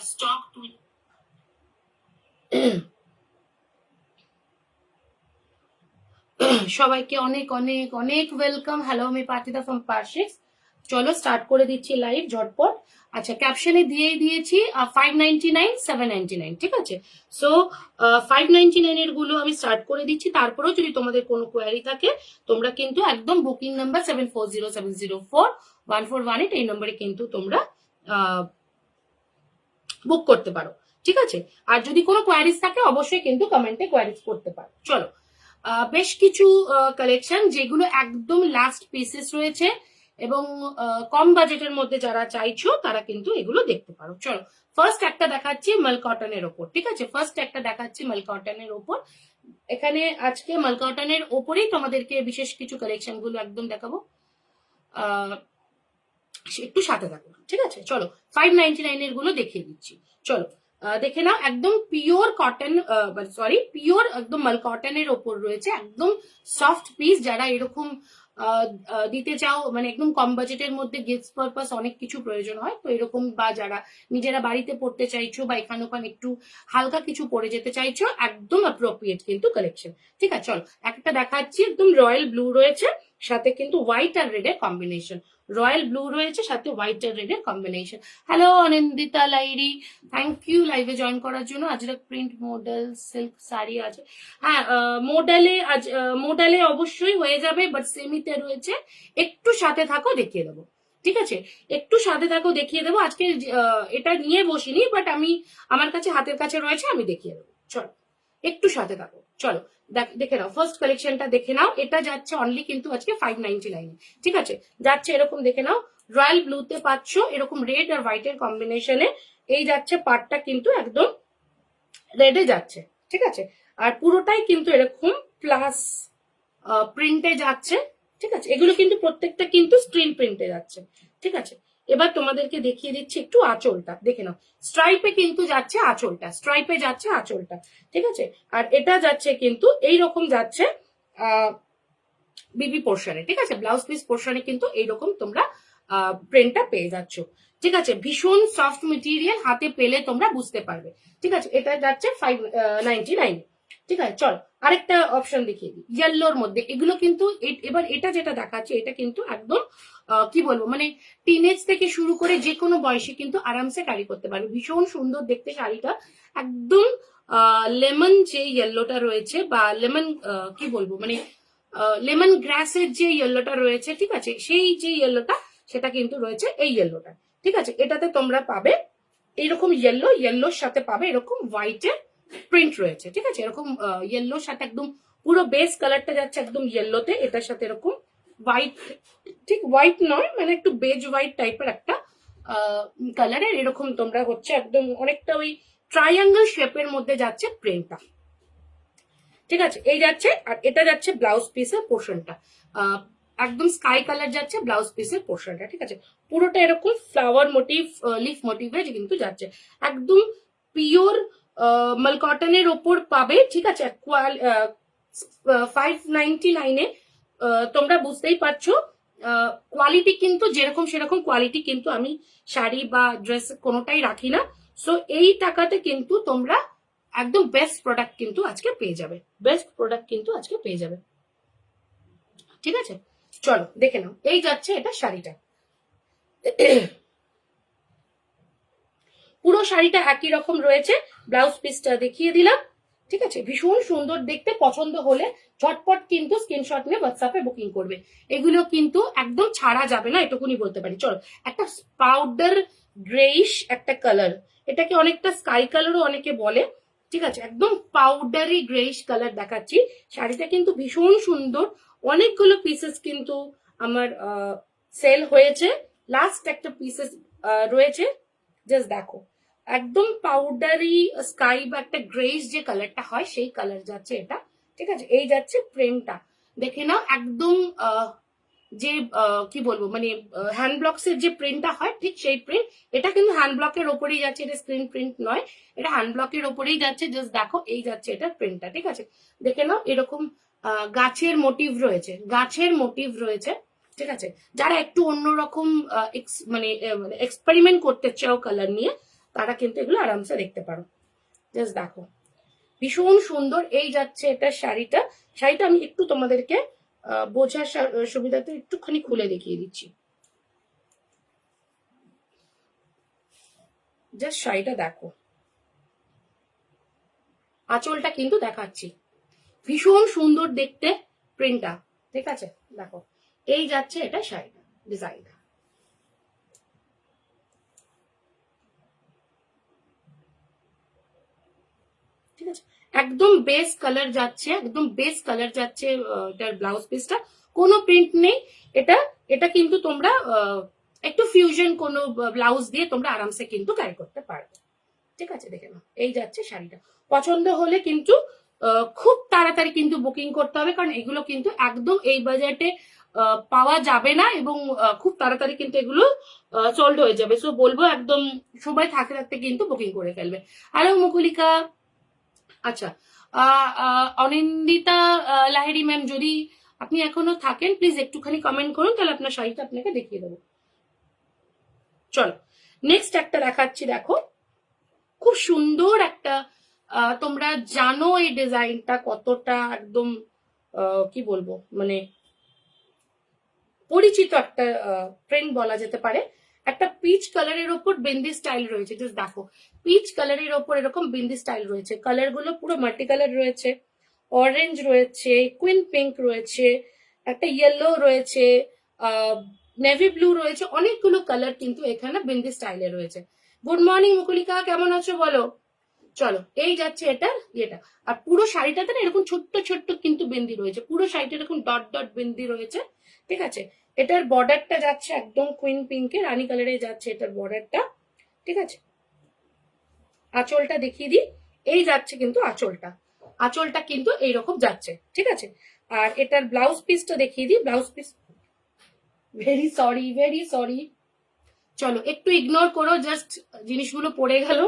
Stock সবাইকে অনেক অনেক অনেক ওয়েলকাম। হ্যালো, আমি পার্থিতা ফ্রম পার্শিক্স। চলো স্টার্ট করে দিচ্ছি লাইভ ঝটপট। আচ্ছা, ক্যাপশনে দিয়েই দিয়েছি 599 799, ঠিক আছে। সো 599 এর গুলো আমি স্টার্ট করে দিচ্ছি। তারপরেও যদি তোমাদের কোনো কোয়ারি থাকে তোমরা কিন্তু একদম বুকিং নাম্বার 7407041418 এই নম্বরে কিন্তু তোমরা বুক করতে পারো, ঠিক আছে। আর যদি কোনো কোয়ারিজ থাকে অবশ্যই কিন্তু কমেন্টে কোয়ারিজ করতে পারো। চলো, বেশ কিছু কালেকশন যেগুলো একদম লাস্ট পিসেস রয়েছে এবং কম বাজেটের মধ্যে যারা চাইছো তারা কিন্তু এগুলো দেখতে পারো। চলো, ফার্স্ট একটা দেখাচ্ছি মাল কটনের ওপর, ঠিক আছে। ফার্স্ট একটা দেখাচ্ছি মাল কটনের ওপর। এখানে আজকে মাল কটনের ওপরেই তোমাদেরকে বিশেষ কিছু কালেকশন গুলো একদম দেখাবো। একটু সাথে থাকো, ঠিক আছে। চলো, 599 এর গুলো দেখিয়ে দিচ্ছি। চলো দেখে নাও, একদম পিওর কটন, সরি পিওর একদম মাল কটনের ওপর রয়েছে, একদম সফট পিস। যারা এরকম দিতে চাও, মানে একদম কম বাজেটের মধ্যে গিফট পারপাস অনেক কিছু প্রয়োজন হয়, তো এরকম, বা যারা নিজেরা বাড়িতে পড়তে চাইছো বা এখানে ওখানে একটু হালকা কিছু পরে যেতে চাইছো, একদম অ্যাপ্রোপ্রিয়েট কিন্তু কালেকশন, ঠিক আছে। চলো একটা দেখাচ্ছি, একদম রয়্যাল ব্লু রয়েছে, সাথে কিন্তু হোয়াইট আর রেড এর কম্বিনেশন। রয়্যাল ব্লু রয়েছে, সাথে হোয়াইট আর রেড এর combination. Hello Anindita Lahiri, thank you লাইভে জয়েন করার জন্য। Ajrak print model silk sari আছে, হ্যাঁ মডেলে মডেলে অবশ্যই হয়ে যাবে, বাট সেমিতে রয়েছে। একটু সাথে থাকো, দেখিয়ে দেবো, ঠিক আছে। একটু সাথে থাকো, দেখিয়ে দেবো। আজকে এটা নিয়ে বসিনি, বাট আমি আমার কাছে হাতের কাছে রয়েছে, আমি দেখিয়ে দেবো। চলো একটু সাথে থাকো। চলো দেখে নাও, ফার্স্ট কালেকশনটা দেখে নাও। এটা যাচ্ছে অনলি কিন্তু আজকে 599, ঠিক আছে। যাচ্ছে এরকম, দেখে নাও, রয়্যাল ব্লুতে পাচ্ছ, এরকম রেড আর হোয়াইটের কম্বিনেশনে। এই যাচ্ছে পার্টটা কিন্তু একদম রেডে যাচ্ছে, ঠিক আছে। আর পুরোটাই কিন্তু এরকম প্লাস প্রিন্টে যাচ্ছে, ঠিক আছে। এগুলো কিন্তু প্রত্যেকটা কিন্তু স্ক্রিন প্রিন্টে যাচ্ছে, ঠিক আছে। এবার তোমাদেরকে দেখিয়ে দিচ্ছি একটু আঁচলটা, দেখে নাও। স্ট্রাইপে কিন্তু যাচ্ছে আঁচলটা, স্ট্রাইপে যাচ্ছে আঁচলটা, ঠিক আছে। আর এটা যাচ্ছে কিন্তু এইরকম যাচ্ছে বিবি পোর্শনে, ঠিক আছে। ব্লাউজ পিস পোর্শনে কিন্তু এইরকম তোমরা প্রিন্টটা পেয়ে যাচ্ছ, ঠিক আছে। ভীষণ সফট মেটেরিয়াল, হাতে পেলে তোমরা বুঝতে পারবে, ঠিক আছে। এটা যাচ্ছে 599, ঠিক আছে। চল আরেকটা অপশন দেখিয়ে দিই ইয়েলোর মধ্যে। এগুলো কিন্তু এবার এটা যেটা দেখাচ্ছে, এটা কিন্তু একদম কি বলবো, মানে টিনেজ থেকে শুরু করে যে কোনো বয়সে কিন্তু আরামসে ক্যারি করতে পারবে। ভীষণ সুন্দর দেখতে শাড়িটা, একদম লেমন যে ইয়েলোটা রয়েছে, বা লেমন কি বলবো, মানে লেমন গ্রাসের যে ইয়েলোটা রয়েছে, ঠিক আছে, সেই যে ইয়েলোটা সেটা কিন্তু রয়েছে এই ইয়েলোটা, ঠিক আছে। এটাতে তোমরা পাবে এইরকম ইয়েলো, ইয়েলোর সাথে পাবে এরকম হোয়াইটের প্রিন্ট রয়েছে, ঠিক আছে। এরকম ইয়েলোর সাথে একদম পুরো বেস কালারটা যাচ্ছে একদম ইয়েলোতে, এটার সাথে এরকম হোয়াইট, ঠিক হোয়াইট নয়, মানে একটু বেজ হোয়াইট টাইপের একটা কালারের, এরকম তোমরা হচ্ছে একদম অনেকটা ওই ট্রায়াঙ্গেল শেপের মধ্যে যাচ্ছে প্রিন্টটা, ঠিক আছে। এই যাচ্ছে, আর এটা যাচ্ছে ব্লাউজ পিসের পোর্শনটা, একদম স্কাই কালার যাচ্ছে ব্লাউজ পিসের পোর্শনটা, ঠিক আছে। পুরোটা এরকম ফ্লাওয়ার মোটিভ, লিফ মোটিভে কিন্তু যাচ্ছে, একদম পিওর মাল কটনের ওপর পাবে, ঠিক আছে। 599-এ তোমরা বুঝতেই পারছো কোয়ালিটি কিন্তু যেরকম সেরকম কোয়ালিটি কিন্তু আমি শাড়ি বা ড্রেস কোনোটাই রাখি না। সো এই টাকাতে কিন্তু তোমরা একদম বেস্ট প্রোডাক্ট কিন্তু আজকে পেয়ে যাবে, বেস্ট প্রোডাক্ট কিন্তু আজকে পেয়ে যাবে, ঠিক আছে। চলো দেখে নাও, এই যাচ্ছে এটা শাড়িটা। পুরো শাড়িটা একই রকম রয়েছে, ব্লাউজ পিসটা দেখিয়ে দিলাম, ঠিক আছে। ভীষণ সুন্দর দেখতে, পছন্দ হলে ঝটপট কিন্তু স্ক্রিনশট নিয়ে হোয়াটসঅ্যাপে বুকিং করবে। এগুলো কিন্তু একদম ছাড়া যাবে না, এটুকুনি বলতে পারি। চলো একটা পাউডার গ্রেইশ একটা কালার, এটাকে অনেকটা স্কাই কালারও অনেকে বলে, ঠিক আছে। একদম পাউডারি গ্রেইশ কালার দেখাচ্ছি। শাড়িটা কিন্তু ভীষণ সুন্দর, অনেকগুলো পিসেস কিন্তু আমার সেল হয়েছে, লাস্ট একটা পিসেস রয়েছে, জাস্ট দেখো, একদম পাউডারি স্কাই বা একটা গ্রেইশ যে কালারটা হয় সেই কালার যাচ্ছে এটা, ঠিক আছে। এই যাচ্ছে প্রিন্টটা, দেখে নাও, একদম যে কি বলবো, মানে হ্যান্ড ব্লকস এর যে প্রিন্টটা হয় ঠিক সেই প্রিন্ট। এটা কিন্তু হ্যান্ড ব্লকের ওপরেই যাচ্ছে, এটা স্ক্রিন প্রিন্ট নয়, এটা হ্যান্ড ব্লকের ওপরেই যাচ্ছে। জাস্ট দেখো, এই যাচ্ছে এটা প্রিন্টটা, ঠিক আছে। দেখে নাও, এরকম গাছের মোটিভ রয়েছে, গাছের মোটিভ রয়েছে, ঠিক আছে, যারা একটু অন্যরকম মানে এক্সপেরিমেন্ট করতে চাও কালার নিয়ে, তারা কিন্তু এগুলো আরামসে দেখতে পারো। জাস্ট দেখো ভীষণ সুন্দর। এই যাচ্ছে এটা শাড়িটা। শাড়িটা আমি একটু তোমাদেরকে বোঝার সুবিধাতে একটুখানি খুলে দেখিয়ে দিচ্ছি। জাস্ট শাড়িটা দেখো, আঁচলটা কিন্তু দেখাচ্ছি, ভীষণ সুন্দর দেখতে প্রিন্টটা। ঠিক আছে, দেখো এই যাচ্ছে এটা শাড়িটা ডিজাইনটা। ঠিক আছে, একদম বেস কালার যাচ্ছে, একদম বেস কালার যাচ্ছে এটার ব্লাউজ পিসটা, কোনো প্রিন্ট নেই। এটা এটা কিন্তু তোমরা একটু ফিউশন কোনো ব্লাউজ দিয়ে তোমরা আরামসে কিন্তু ক্যারি করতে পারবে। ঠিক আছে, দেখে নাও এই যাচ্ছে শাড়িটা। পছন্দ হলে কিন্তু খুব তাড়াতাড়ি কিন্তু বুকিং করতে হবে, কারণ এগুলো কিন্তু একদম এই বাজেটে পাওয়া যাবে না, এবং খুব তাড়াতাড়ি কিন্তু এগুলো সোল্ড হয়ে যাবে। সো বলবো একদম সময় থাকতে থাকতে কিন্তু বুকিং করে ফেলবে। হ্যালো মুকুলিকা। আচ্ছা, অনিন্দিতা লাহিড়ী ম্যাম, যদি আপনি এখনো থাকেন প্লিজ একটুখানি কমেন্ট করুন, তাহলে আপনার শাড়িটা আপনাকে দেখিয়ে দেবো। চলো নেক্সট একটা দেখাচ্ছি। দেখো খুব সুন্দর একটা, তোমরা জানো এই ডিজাইনটা কতটা একদম কি বলবো, মানে পরিচিত একটা ট্রেন্ড বলা যেতে পারে। একটা পিচ কালারের ওপর বিন্দি স্টাইল রয়েছে। জাস্ট দেখো পিচ কালারের ওপর এরকম বিন্দি স্টাইল রয়েছে, কালার গুলো পুরো মাল্টি কালার রয়েছে, অরেঞ্জ রয়েছে, কুইন পিঙ্ক রয়েছে, একটা ইয়েলো রয়েছে, নেভি ব্লু রয়েছে, অনেকগুলো কালার কিন্তু এখানে বিন্দি স্টাইলে রয়েছে। গুড মর্নিং মুকুলিকা, কেমন আছো বলো। চলো এই যাচ্ছে এটা ইয়েটা। আর পুরো শাড়িটাতে না এরকম ছোট্ট ছোট্ট কিন্তু বিন্দি রয়েছে, পুরো শাড়িটা এরকম ডট ডট বিন্দি রয়েছে। ঠিক আছে, এটার বর্ডারটা যাচ্ছে একদম কুইন পিঙ্কে রানী কালারে যাচ্ছে এটার বর্ডারটা। ঠিক আছে, আঁচলটা দেখিয়ে দিই। এই যাচ্ছে কিন্তু আঁচলটা, আঁচলটা কিন্তু এইরকম যাচ্ছে। ঠিক আছে, আর এটার ব্লাউজ পিসটা দেখিয়ে দিই। Blouse piece, very sorry very sorry, চলো একটু ইগনোর করো, জাস্ট জিনিসগুলো পড়ে গেল।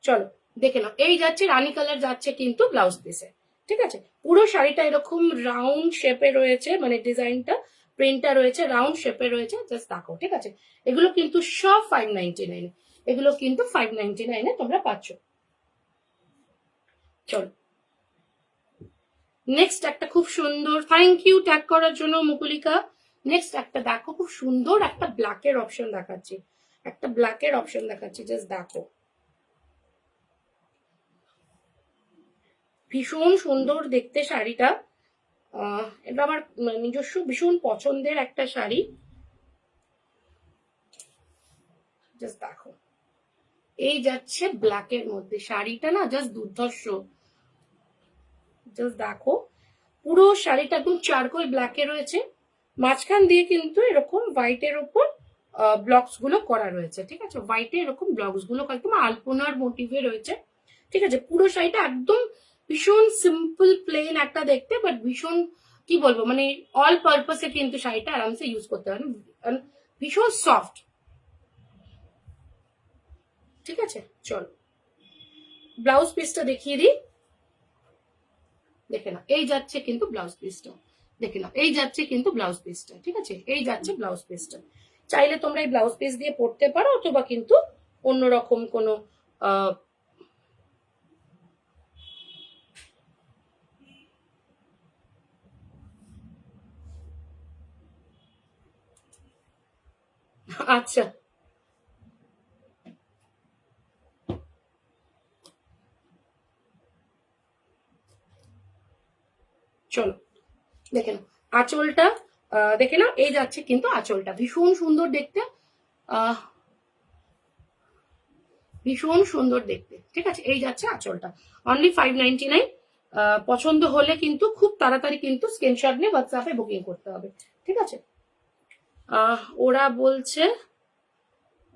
চলো দেখে নাও, এই যাচ্ছে রানী কালার যাচ্ছে কিন্তু ব্লাউজ পিসে। ঠিক আছে, পুরো শাড়িটা এরকম রাউন্ড শেপে রয়েছে, মানে ডিজাইনটা প্রিন্টটা রয়েছে রাউন্ড শেপে রয়েছে। জাস্ট দেখো, ঠিক আছে, এগুলো কিন্তু সব 599, এগুলো কিন্তু 599 তোমরা পাচ্ছ। চলো নেক্সট একটা খুব সুন্দর, থ্যাংক ইউ ট্যাগ করার জন্য মুকুলিকা। নেক্সট একটা দেখো খুব সুন্দর একটা ব্ল্যাকের অপশন দেখাচ্ছি, একটা ব্ল্যাকের অপশন দেখাচ্ছি। জাস্ট দেখো ভীষণ সুন্দর দেখতে শাড়িটা। এটা আমার নিজস্ব ভীষণ পছন্দের একটা শাড়ি। জাস্ট দেখো এই যাচ্ছে ব্ল্যাকের মধ্যে শাড়িটা, না জাস্ট দুর্ধর্ষ। জাস্ট দেখো পুরো শাড়িটা একদম চারকোল ব্ল্যাকে রয়েছে, মাঝখান দিয়ে কিন্তু এরকম হোয়াইটের উপর ব্লকস গুলো করা রয়েছে। ঠিক আছে, হোয়াইটে এরকম ব্লকস গুলো একদম আলপনার মোটিভে রয়েছে। ঠিক আছে, পুরো শাড়িটা একদম ভীষণ সিম্পল প্লেন একটা দেখতে, বাট ভীষণ কি বলবো, মানে অল পারপাসে কিন্তু শাড়িটা আরামসে ইউজ করতে পারেন, ভীষণ সফট। ঠিক আছে, চলো ব্লাউজ পিসটা দেখিয়ে দিই। দেখে না এই যাচ্ছে কিন্তু ব্লাউজ পিসটা, দেখে না এই যাচ্ছে কিন্তু ব্লাউজ পিসটা। ঠিক আছে, এই যাচ্ছে ব্লাউজ পিসটা। চাইলে তোমরা এই ব্লাউজ পিস দিয়ে পরতে পারো, অথবা কিন্তু অন্যরকম কোনো আচ্ছা চলো দেখে নাও আঁচলটা, দেখে নাও এই যাচ্ছে কিন্তু আঁচলটা, ভীষণ সুন্দর দেখতে, ভীষণ সুন্দর দেখতে। ঠিক আছে, এই যাচ্ছে আঁচলটা, অনলি 599। পছন্দ হলে কিন্তু খুব তাড়াতাড়ি কিন্তু স্ক্রিনশট নিয়ে হোয়াটসঅ্যাপে বুকিং করতে হবে। ঠিক আছে, ওরা বলছে,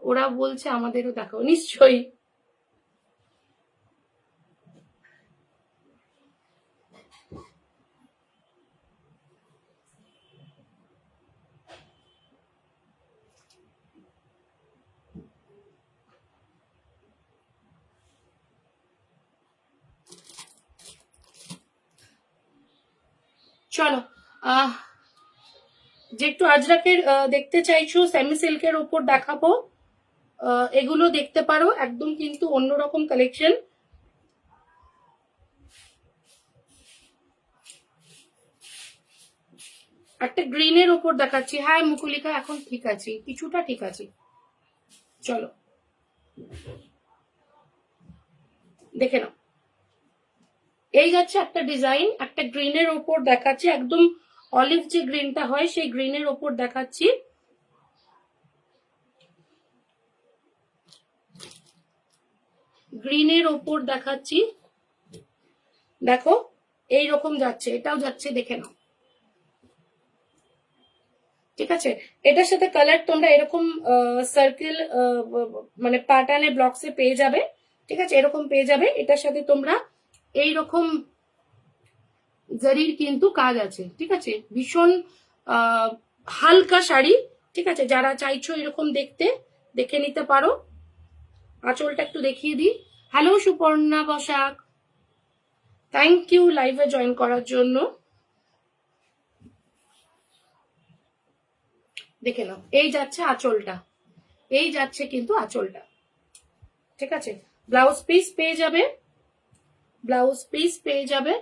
ওরা বলছে আমাদেরও দেখো নিশ্চয়ই। চলো আহ যে একটু আজরাকের দেখতে চাইছো, সেমি সিল্কের ওপর দেখাবো, এগুলো দেখতে পারো, একদম কিন্তু অন্যরকম কালেকশন। একটা গ্রিনের ওপর দেখাচ্ছি। হ্যাঁ মুকুলিকা, এখন ঠিক আছে, কিছুটা ঠিক আছে। চলো দেখে নাও, এই যাচ্ছে একটা ডিজাইন, একটা গ্রিনের ওপর দেখাচ্ছি, একদম অলিভ যে গ্রিনটা হয় সেই গ্রিনের ওপর দেখাচ্ছি। গ্রিনের ওপর দেখাচ্ছি, দেখো এইরকম যাচ্ছে, এটাও যাচ্ছে, দেখে নাও। ঠিক আছে, এটার সাথে কালার তোমরা এরকম সার্কেল মানে প্যাটার্নে ব্লকসে পেয়ে যাবে। ঠিক আছে, এরকম পেয়ে যাবে। এটার সাথে তোমরা এইরকম জারির কিন্তু কাজ আছে। ঠিক আছে, ভীষণ হালকা শাড়ি। ঠিক আছে, যারা চাইছো এরকম দেখতে, দেখে নিতে পারো। আঁচলটা একটু দেখিয়ে দিই। Hello Suparna Basak, thank you লাইভে জয়েন করার জন্য। দেখে নাও, এই যাচ্ছে আঁচলটা, এই যাচ্ছে কিন্তু আঁচলটা। ঠিক আছে, ব্লাউজ পিস পেয়ে যাবে, ব্লাউজ পিস পেয়ে যাবে।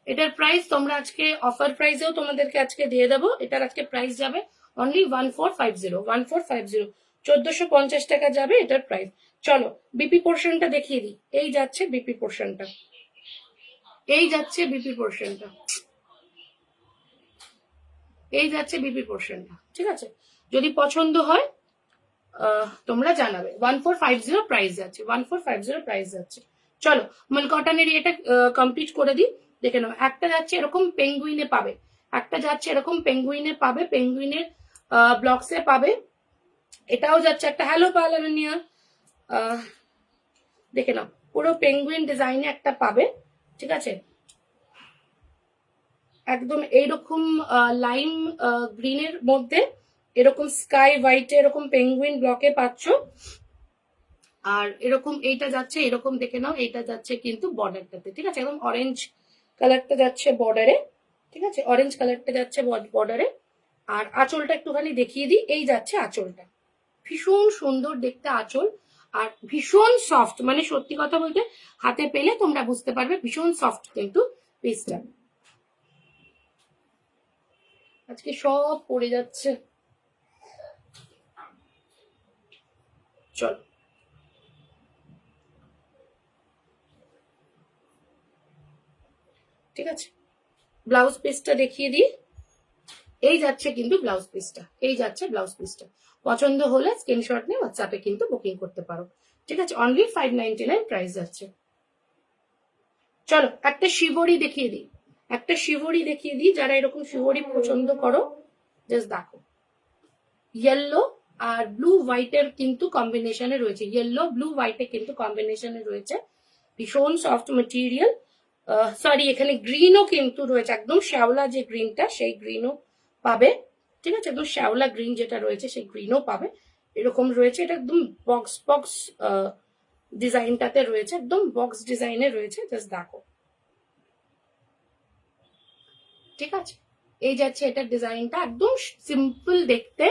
এটার প্রাইস তোমরা আজকে অফার প্রাইসেও তোমাদেরকে আজকে দিয়ে দেবো। এটার আজকে প্রাইস যাবে অনলি 1450, 1450, 1450 টাকা যাবে এটার প্রাইস। চলো বিপি পোর্শনটা দেখিয়ে দিই। এই যাচ্ছে বিপি পোর্শনটা, এই যাচ্ছে বিপি পোর্শনটা, এই যাচ্ছে বিপি পোর্শনটা। ঠিক আছে, যদি পছন্দ হয় তোমরা জানাবে। 1450 প্রাইস যাচ্ছে, 1450 প্রাইস যাচ্ছে। চলো মাল কটনের এটা কমপ্লিট করে দিই, দেখে নাও। একটা যাচ্ছে এরকম পেঙ্গুইনে পাবে, একটা যাচ্ছে এরকম পেঙ্গুইনে পাবে, পেঙ্গুইনের ব্লকসে পাবে। এটাও যাচ্ছে একটা, হ্যালো পালানিয়া, দেখে নাও পুরো পেঙ্গুইন ডিজাইনে একটা পাবে। ঠিক আছে, একদম এইরকম লাইম গ্রিনের মধ্যে এরকম স্কাই হোয়াইটে এরকম পেঙ্গুইন ব্লকে পাচ্ছ। আর এরকম এইটা যাচ্ছে এরকম, দেখে নাও, এইটা যাচ্ছে কিন্তু বর্ডারটাতে। ঠিক আছে, একদম অরেঞ্জ কালারটা যাচ্ছে বর্ডারে। ঠিক আছে, অরেঞ্জ কালারটা যাচ্ছে বর্ডারে। আর আঁচলটা একটুখানি দেখিয়ে দিই, এই যাচ্ছে আঁচলটা, ভীষণ সুন্দর দেখতে আঁচল, আর ভীষণ সফট, মানে সত্যি কথা বলতে হাতে পেলে তোমরা বুঝতে পারবে ভীষণ সফট কিন্তু পিসটা। আজকে সব পড়ে যাচ্ছে। চলো ঠিক আছে, ব্লাউজ পিসটা দেখিয়ে দিই। এই যাচ্ছে কিন্তু ব্লাউজ পিসটা, এই যাচ্ছে ব্লাউজ পিসটা। পছন্দ হলে স্ক্রিনশট নিয়ে হোয়াটসঅ্যাপে কিন্তু বুকিং করতে পারো। ঠিক আছে, অনলি 599 প্রাইস যাচ্ছে। চলো একটা শিবরি দেখিয়ে দিই, একটা শিবরি দেখিয়ে দিই, যারা এরকম শিবরি পছন্দ করো জাস্ট দেখো। ইয়েলো আর ব্লু হোয়াইটের কিন্তু কম্বিনেশনে রয়েছে, ইয়েলো ব্লু হোয়াইটে কিন্তু কম্বিনেশনে রয়েছে, ভীষণ সফট মেটেরিয়াল। সরি, এখানে গ্রিনও কিন্তু রয়েছে, একদম শ্যাওলা যে গ্রিনটা সেই গ্রিনও পাবে। ঠিক আছে, একদম শ্যাওলা গ্রিন যেটা রয়েছে সেই গ্রিনও পাবে, এরকম রয়েছে। এটা একদম বক্স বক্স ডিজাইনটাতে রয়েছে, একদম বক্স ডিজাইনে রয়েছে, জাস্ট দেখো। ঠিক আছে, এই যাচ্ছে এটার ডিজাইনটা, একদম সিম্পল দেখতে।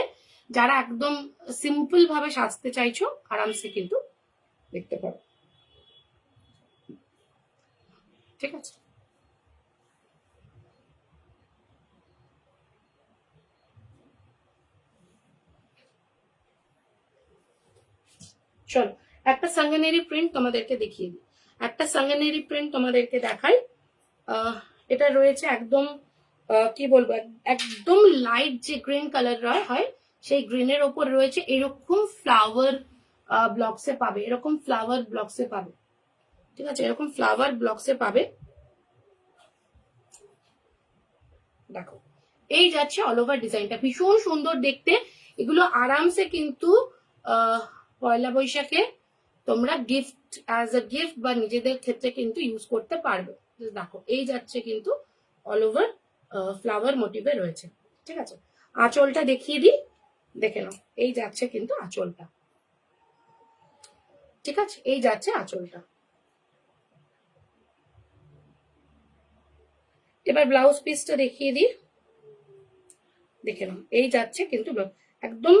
যারা একদম সিম্পল ভাবে সাজতে চাইছো আরামসে কিন্তু দেখতে পারো। ঠিক আছে, চলো একটা সাঙ্গানেরি প্রিন্ট তোমাদেরকে দেখিয়ে দিই, একটা সাঙ্গানেরি প্রিন্ট তোমাদেরকে দেখাই। এটা রয়েছে একদম কি বলবো, একদম লাইট যে গ্রিন কালার হয় সেই গ্রিনের ওপর রয়েছে এরকম ফ্লাওয়ার ব্লকসে পাবে, এরকম ফ্লাওয়ার ব্লকসে পাবে। ঠিক আছে, এরকম ফ্লাওয়ার ব্লকসে পাবে। দেখো এই যাচ্ছে অল ওভার ডিজাইনটা, ভীষণ সুন্দর দেখতে। এগুলো আরামসে কিন্তু পয়লা বৈশাখে তোমরা গিফট অ্যাজ এ গিফট বা নিজেদের ক্ষেত্রে কিন্তু ইউজ করতে পারবে। দেখো এই যাচ্ছে কিন্তু অল ওভার ফ্লাওয়ার মোটিভে রয়েছে। ঠিক আছে, আঁচলটা দেখিয়ে দিই, দেখে নাও, এই যাচ্ছে কিন্তু আঁচলটা। ঠিক আছে, এই যাচ্ছে আঁচলটা। এবার ব্লাউজ পিসটা দেখিয়ে দিই, দেখে নাও এই যাচ্ছে কিন্তু একদম